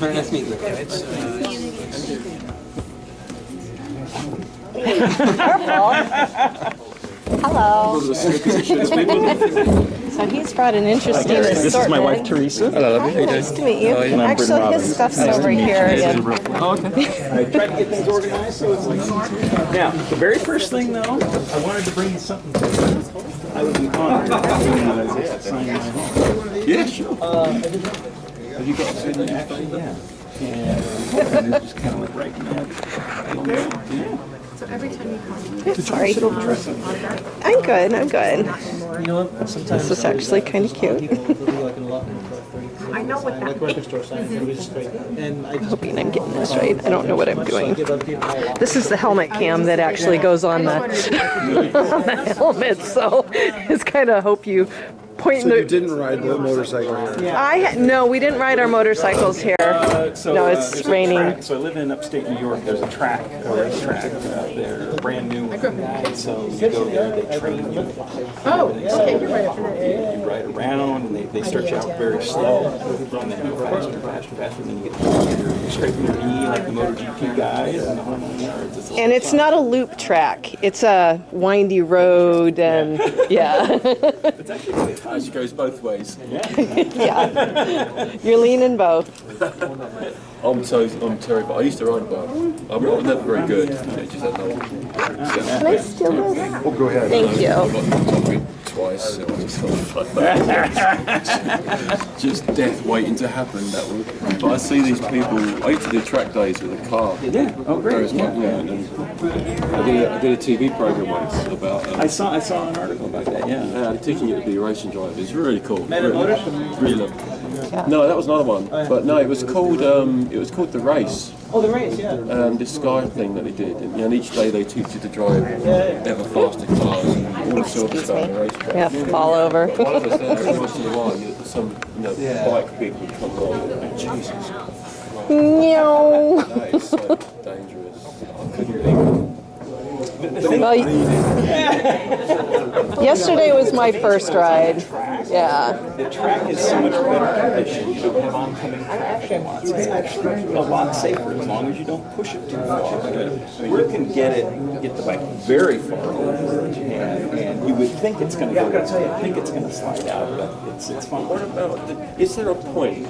Very nice meeting you. Hello. So he's brought an interesting assortment. This is my wife, Teresa. Hello, lovely. Hi, nice to meet you. And I'm Bryn Actually, Robbins. his stuff's over here. Yeah. Oh, okay. I tried to get things organized so it's like now, the very first thing though, I wanted to bring you something. I would be honored to sign my home. Yeah, sure. Have you got to say actually? Yeah. And it's just kind of like right now. Yeah. So every time you come, Sorry. I'm good. I'm good. You know what? Sometimes This is actually kind of cute. people will be like in luck for 30 I know what like that record store signs, everybody's straight. And I just Hoping I'm getting this right. I don't know what I'm doing. give other people a lot. This is the helmet cam that actually goes on the, on the helmet, so it's kind of hope you point So the. you didn't ride the motorcycle here? No, we didn't ride our motorcycles here. No, it's there's a raining. track. So I live in upstate New York. There's a track, a racetrack there, brand new. And so you go there, they train you. Oh, okay, you're right up in that area. You ride around, and they start you out very slow, and then go faster, faster, faster, and then you get to scraping your knee like the MotoGP guys. And it's not a loop track. It's a windy road, and yeah. It's actually really fun. It goes both ways. Yeah. You're leaning both. I'm terrible. I used to ride a bike. I'm never very good. Just had no. Can I steal this? Oh, go ahead. Thank you. I got top it twice. So I just thought, just death waiting to happen. That one. But I see these people. I used to do track days with a car. Yeah. Oh, great. Yeah. And I did a TV program once about. I saw an article about that. Yeah. They're teaching you to be a racing driver. It's really cool. Men and Motors? Really lovely. No, that was another one. But no, it was called The Race. Oh, the race, yeah. This Sky thing that they did, and each day they teach you to drive ever faster cars, all the silver stuff on the racetrack. Yeah, fall over. One of us there, once in a while, some bike people come along and Jesus, No. that is so dangerous. I couldn't think. Well, yesterday was my first ride. Yeah. The track is so much better condition. You don't have oncoming traction lots. It's actually a lot safer as long as you don't push it too far. I mean, you can get the bike very far over, and you would think it's going to go. Think it's going to slide out, but it's fine. What about? Is there a point?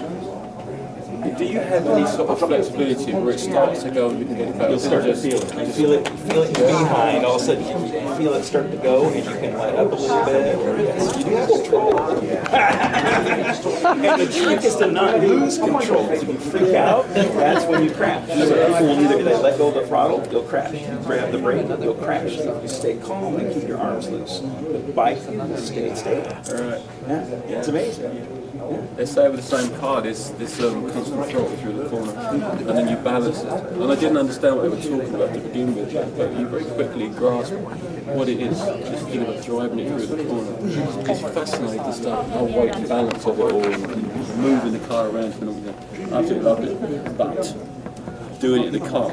Do you have any sort of flexibility where it starts to go and you can get it back? You'll start to feel it. You feel it in your behind. All of a sudden, you feel it start to go, and you can let up a little bit. Yes, you do have control. And the trick is to not lose control. If you freak out, that's when you crash. So people will either they let go of the throttle, they'll crash. You grab the brake, they'll crash. If you stay calm and keep your arms loose, the bike stays stable. All right. Yeah, it's amazing. They say with the same car, there's constant throttle through the corner, and then you balance it. And I didn't understand what they were talking about to begin with, but you very quickly grasp what it is, just think about driving it through the corner. It's fascinating stuff, how weight and balance of it all, and moving the car around and all that. I absolutely loved it, but doing it in the car,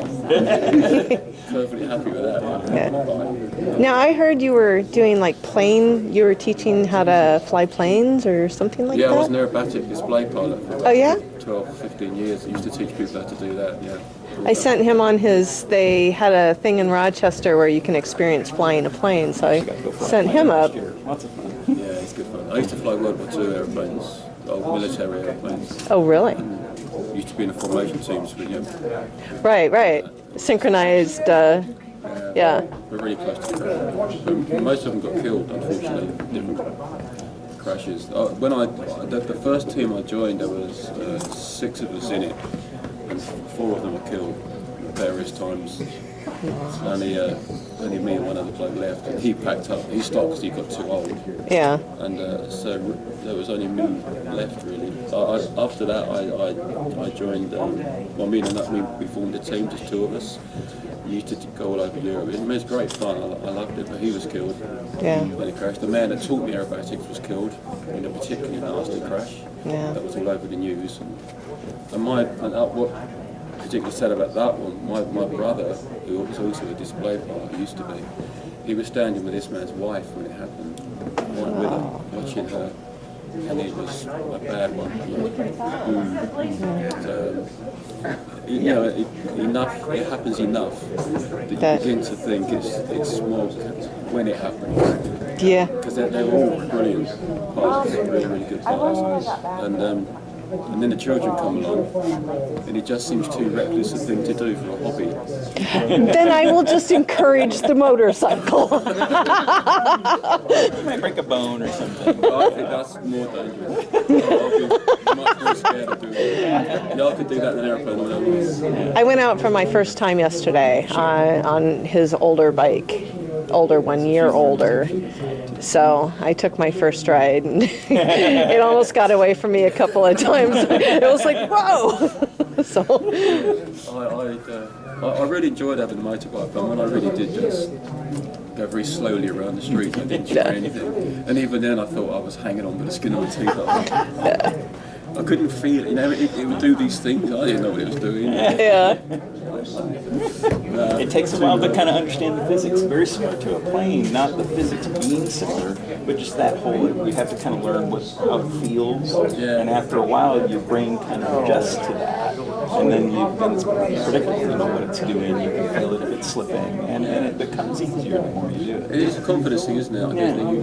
perfectly happy with that. Yeah. Now, I heard you were doing like you were teaching how to fly planes or something like that? Yeah, I was an aerobatic display pilot for about Oh, yeah? 12, 15 years. I used to teach people how to do that, yeah. I sent him on they had a thing in Rochester where you can experience flying a plane, so I sent him up. Lots of fun. Yeah, it's good fun. I used to fly World War II airplanes, old military airplanes. Oh, really? Used to be in the formation teams, but yeah. Right. Synchronized, yeah. We're really close to crash. But most of them got killed, unfortunately, different crashes. The first team I joined, there was 6 of us in it, and 4 of them were killed at various times. Only me and one other bloke left, and he packed up. He stopped because he got too old. Yeah. And so there was only me left, really. After that, I joined. Me and we formed a team, just 2 of us. We used to go all over Europe. It was great fun. I loved it, but he was killed. Yeah. When he crashed. The man that taught me aerobatics was killed in a particularly nasty crash. Yeah. That was all over the news. What particularly sad about that one, my brother, who was also a display pilot, used to be, he was standing with this man's wife when it happened, with her, watching her and it was a bad one. It happens enough that you begin to think it's small when it happens. Yeah. Because they're all brilliant pilots, really, really good pilots. And then the children come along, and it just seems too reckless a thing to do for a hobby. Then I will just encourage the motorcycle. You might break a bone or something. But I think that's more dangerous. I'll be much more scared of doing it. Y'all could do that in an airplane when I was. I went out for my first time yesterday on his older bike, older, 1 year older. So I took my first ride, and it almost got away from me a couple of times. It was like, whoa! So I really enjoyed having a motorbike, but when I really did just go very slowly around the street, I didn't try anything. And even then I thought I was hanging on by the skin of my teeth. I couldn't feel it, it would do these things. I didn't know what it was doing. yeah. It takes a while to kind of understand the physics. Very similar to a plane, not the physics being similar, but just that whole, you have to kind of learn how it feels. Yeah. And after a while, your brain kind of adjusts to that. And then it's predictable, you know what it's doing, you can feel it if it's slipping. And it becomes easier the more you do it. It is a confidence thing, isn't it?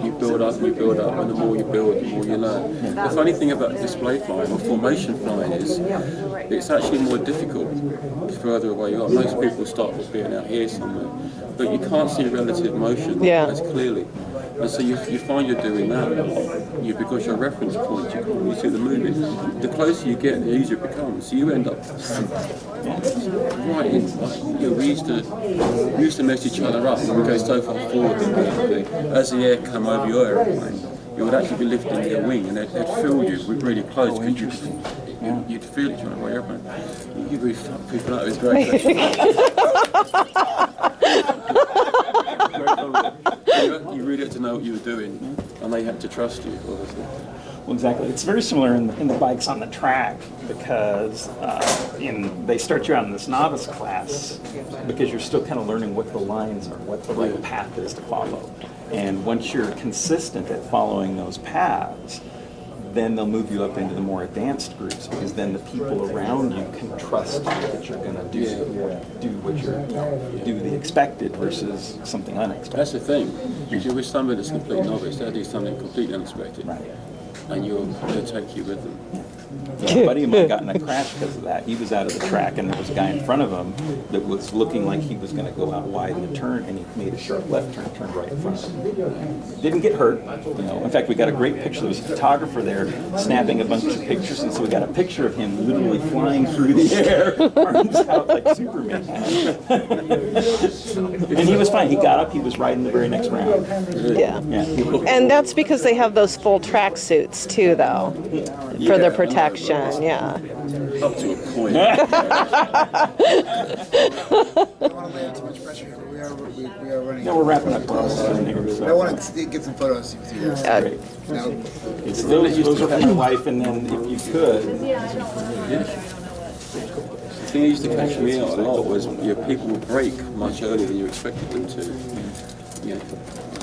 You build up and you build up, and the more you build, the more you learn. The funny thing about display flying or formation flying is it's actually more difficult the further away you are. Most people start with being out here somewhere, but you can't see relative motion as clearly. And so you find you're doing that because your reference point, you see the moving. The closer you get, the easier it becomes. So you end up right in. We used to mess each other up and we go so far forward. As the air come over your airplane, you would actually be lifting your wing, and they'd feel you really close because you'd feel it on your airplane. You really fuck people up. It's great. You really had to know what you were doing, and they had to trust you, obviously. Well, exactly. It's very similar in the bikes on the track because they start you out in this novice class because you're still kind of learning what the lines are, what the right path is to follow. And once you're consistent at following those paths, then they'll move you up into the more advanced groups because then the people around you can trust you that you're going to do the expected versus something unexpected. That's the thing. If you're with somebody that's completely novice, they'll do something completely unexpected, and they'll take you with them. Yeah, a buddy of mine got in a crash because of that. He was out of the track, and there was a guy in front of him that was looking like he was going to go out wide in the turn, and he made a sharp left turn, turned right in front of him. Didn't get hurt, In fact, we got a great picture. There was a photographer there snapping a bunch of pictures, and so we got a picture of him literally flying through the air, arms out like Superman. And he was fine. He got up. He was riding the very next round. Yeah. And that's because they have those full track suits too, though, for the protection. Yeah. Up to a point. I don't want to lay on too much pressure here, but we are running. No, we're wrapping up. I want to get some photos with you guys. Now, It's those are for my wife, and then if you could. The thing that used to catch me out a lot was people would break much earlier than you expected them to.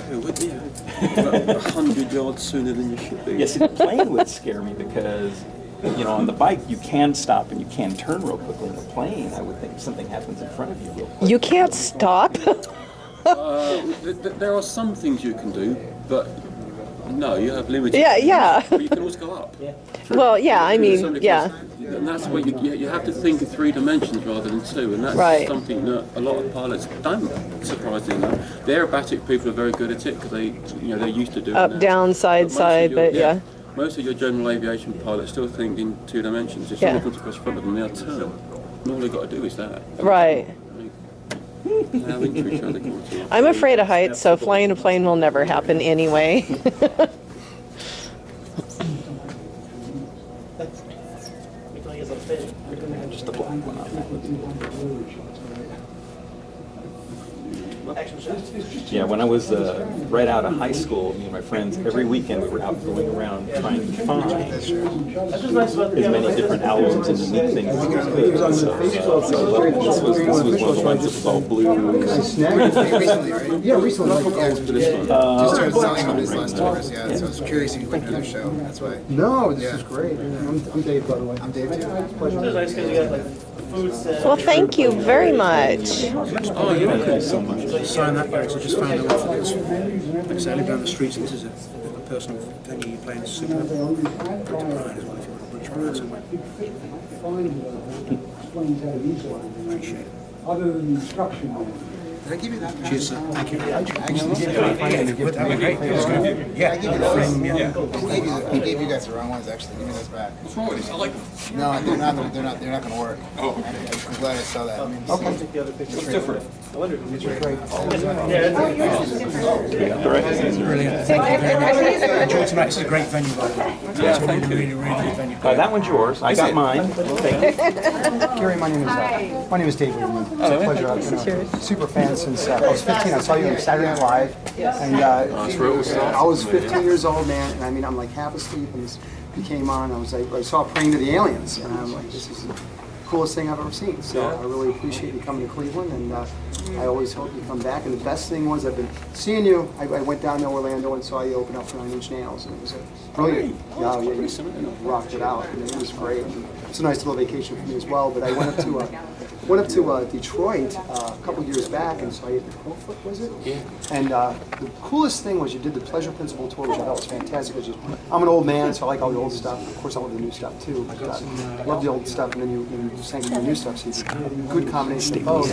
Who would you? 100 yards sooner than you should be. Yes, the plane would scare me because, on the bike you can stop and you can turn real quickly. In the plane, I would think if something happens in front of you real quick. You can't stop. There are some things you can do, but no, you have limited. Yeah. But you can always go up. Well, yeah, I mean, And that's what you have to think in 3 dimensions rather than 2, and that's something that a lot of pilots don't. Surprisingly enough, the aerobatic people are very good at it because they're used to doing up, that. down, side, but yeah. Most of your general aviation pilots still think in 2 dimensions. If someone comes across front of them, they'll turn. And all they've got to do is that. Right. How into each other can you talk? I'm afraid of heights, so flying a plane will never happen anyway. Just the black one on that. Yeah, when I was right out of high school, me and my friends, every weekend we were out going around trying to find as many different albums and neat things as we could. So this was one of the ones that was all blue. Recently, right? Yeah, recently. Just started selling on his last tours, yeah. So I was curious if you went to another show. That's why. No, this is great. I'm Dave, by the way. I'm Dave too. Well, thank you very much. Oh, you're welcome so much. Sign that, Gary, 'cause I just found out that it's, like I say, I live down the street, so this is a personal venue you're playing. It's super. Put to pride as well if you want to British pride somewhere. Appreciate it. Other than instruction. Did I give you that? Cheers, sir. Thank you. Actually, That'd be great. Yeah, I gave you those. I gave you guys the wrong ones. Actually, give me those back. What's wrong with these? I like them. No, they're not. They're not going to work. Oh. I'm glad I saw that. I mean, It's different. brilliant. Thank you very much. Enjoy tonight. This is a great venue, by the way. Yeah, thank you. Really good venue. That one's yours. I got mine. Thank you. Gary, my name is Dave Numan. It's a pleasure. I've been a super fan since I was 15. I saw you on Saturday Night Live, and I was 15 years old, man. And I mean, I'm like half asleep, and you came on. I was like, I saw Praying to the Aliens, and I'm like, this is the coolest thing I've ever seen. So I really appreciate you coming to Cleveland, and I always hope you come back. And the best thing was I've been seeing you. I went down to Orlando and saw you open up for 9 Inch Nails, and it was brilliant. Yeah, you rocked it out, and it was great. And it's a nice little vacation for me as well. But I went up to Detroit a couple years back and saw you at the Crowfoot, was it? Yeah. And the coolest thing was you did the Pleasure Principle tour, which I thought was fantastic. I'm an old man, so I like all the old stuff. Of course, I love the new stuff too. But, I love the old stuff, and then you sang the new stuff. So you did a good combination of both.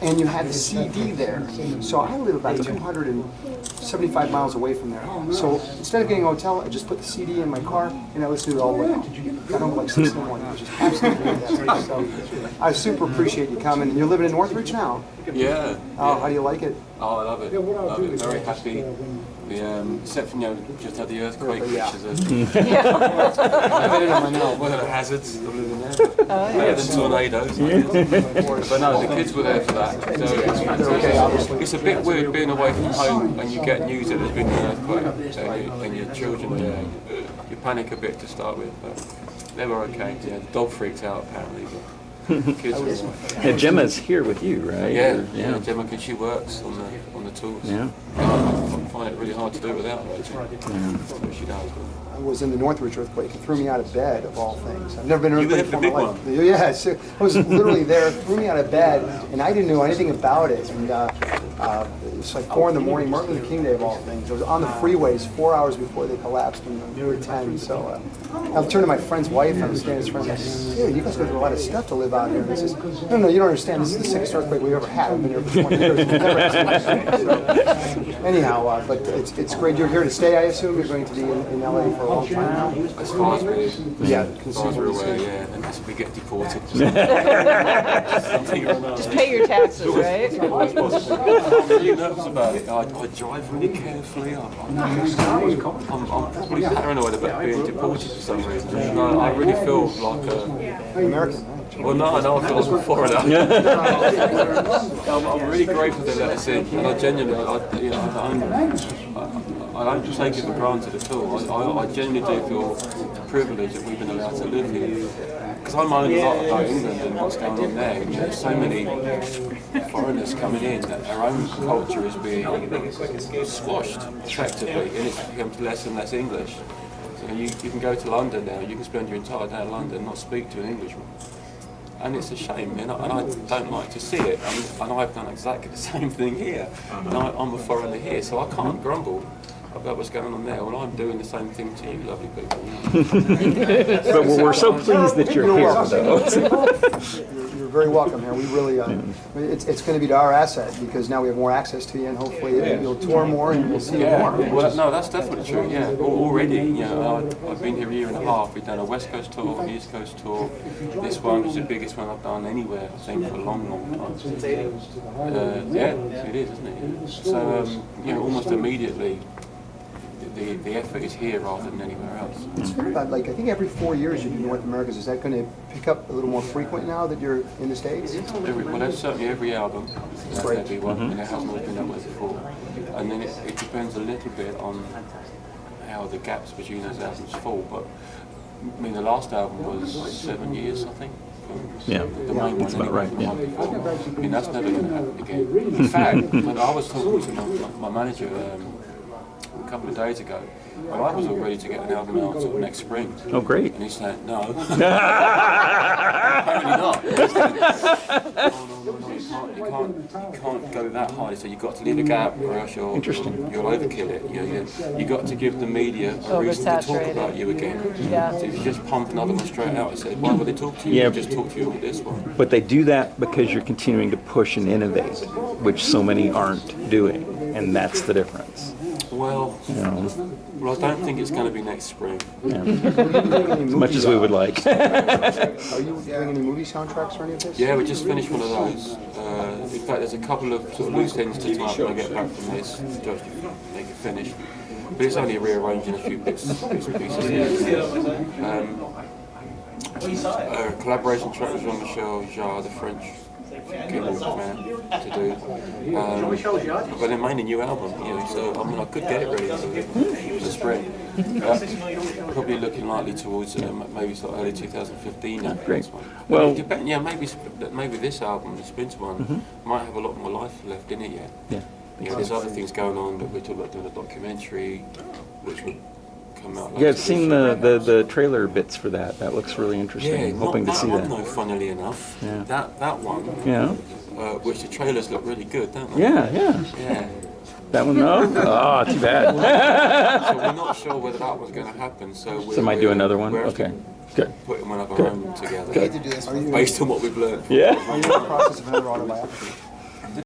And you had the CD there. So I live about 275 miles away from there. So instead of getting a hotel, I just put the CD in my car and I listened to it all the way home. I don't like 6 in the morning, which is absolutely fantastic. So I super appreciate you coming. And you're living in Northridge now. Yeah. Oh, how do you like it? Oh, I love it. Love it. Very happy. Except for, just had the earthquake, which is one of the hazards of living there. Better than tornadoes. But no, the kids were there for that. So it's a bit weird being away from home and you get news that there's been an earthquake and your children are there. You panic a bit to start with, but they were okay. Yeah, the dog freaked out apparently. But kids were alright. Yeah, Gemma's here with you, right? Yeah, Gemma, because she works on the tours. Yeah. I find it really hard to do without her. So she does. I was in the Northridge earthquake. It threw me out of bed, of all things. I've never been in an You earthquake were before in the my big life. Yeah, so I was literally there. It threw me out of bed, and I didn't know anything about it. And it's like 4 in the morning, Martin Luther King Day of all things. I was on the freeways 4 hours before they collapsed in Route 10. So I turned to my friend's wife, and I was standing with his friend, and I said, "Dude, you guys go through a lot of stuff to live out here." And he says, No, you don't understand. This is the sickest earthquake we've ever had. I've been here for 20 years. We've never had something like this. So, anyhow, but it's great. You're here to stay, I assume. You're going to be in LA for a long time now. As far as Yeah, we're aware, yeah, unless we get deported. Just pay your taxes, right? I'm really nervous about it. I drive really carefully. I'm probably paranoid about being deported for some reason. I really feel like American, right? well, no, I feel like a foreigner. I'm really grateful they let us in, and I genuinely, I don't take it for granted at all. I genuinely do feel privileged that we've been allowed to live here. Because I'm learning a lot about England and what's going on there. And, there's so many foreigners coming in that our own culture is being squashed effectively, and it becomes less and less English. So you can go to London now, you can spend your entire day in London and not speak to an Englishman. And it's a shame, and I don't like to see it. And I've done exactly the same thing here. And I'm a foreigner here, so I can't grumble about what's going on there. Well, I'm doing the same thing to you, lovely people. But we're so pleased that you're here, though. You're very welcome here. We really, it's going to be to our asset because now we have more access to you, and hopefully you'll tour more and we'll see you more. Well, no, that's definitely true. Yeah, already. I've been here a year and a half. We've done a West Coast tour, an East Coast tour. This one is the biggest one I've done anywhere, I think, for a long, long time. Yeah, it is, isn't it? So, almost immediately, the effort is here rather than anywhere else. It's weird about, like, I think every 4 years you do North Americas. Is that going to pick up a little more frequent now that you're in the States? Well, that's certainly every album. That's Right. every one, and it hasn't always been that way before. And then it depends a little bit on how the gaps between those albums fall. But I mean, the last album was 7 years, I think. Yeah, The main that's one, about right, anyway, yeah. the one before. I mean, that's never going to happen again. In fact, when I was talking to my manager a couple of days ago, and I was all ready to get an album out sort of next spring. Oh, great. And he's saying, no. Apparently not. No, you can't go that hard. He said, you've got to leave a gap or else you'll overkill it. You got to give the media a reason to talk about you again. Yeah. So if you just pump another one straight out, I said, why would they talk to you? Yeah. They just talk to you with this one. But they do that because you're continuing to push and innovate, which so many aren't doing, and that's the difference. Well, You know, I don't think it's going to be next spring. as much as we would like. Are you doing any movie soundtracks or any of this? Yeah, we just finished one of those. In fact, there's a couple of sort of loose ends to tie up when I get back from this to actually make it finish. But it's only rearranging a few bits and pieces here. Collaboration track with Jean-Michel Jarre, the French keyboard man, to do. But then mainly new album, so I mean I could get it ready for the spring. Probably looking likely towards maybe sort of early 2015 now. Great. Well, Well, maybe this album, the Splinter one, might have a lot more life left in it yet. yeah. There's other things going on that we're talking about doing a documentary, which would come out. Yeah, I've seen the trailer bits for that. That looks really interesting. Yeah, I'm hoping to see one, that. though, funnily enough, Yeah. that one, Yeah. which the trailers look really good, don't they? Yeah, yeah. Yeah. That one, no? Oh, too bad. So we're not sure whether that one's going to happen. So So might do another one? We're Okay. actually Good. putting one of our own together, I hate to do this. based on what we've learned. Yeah. Are you in the process of another autobiography?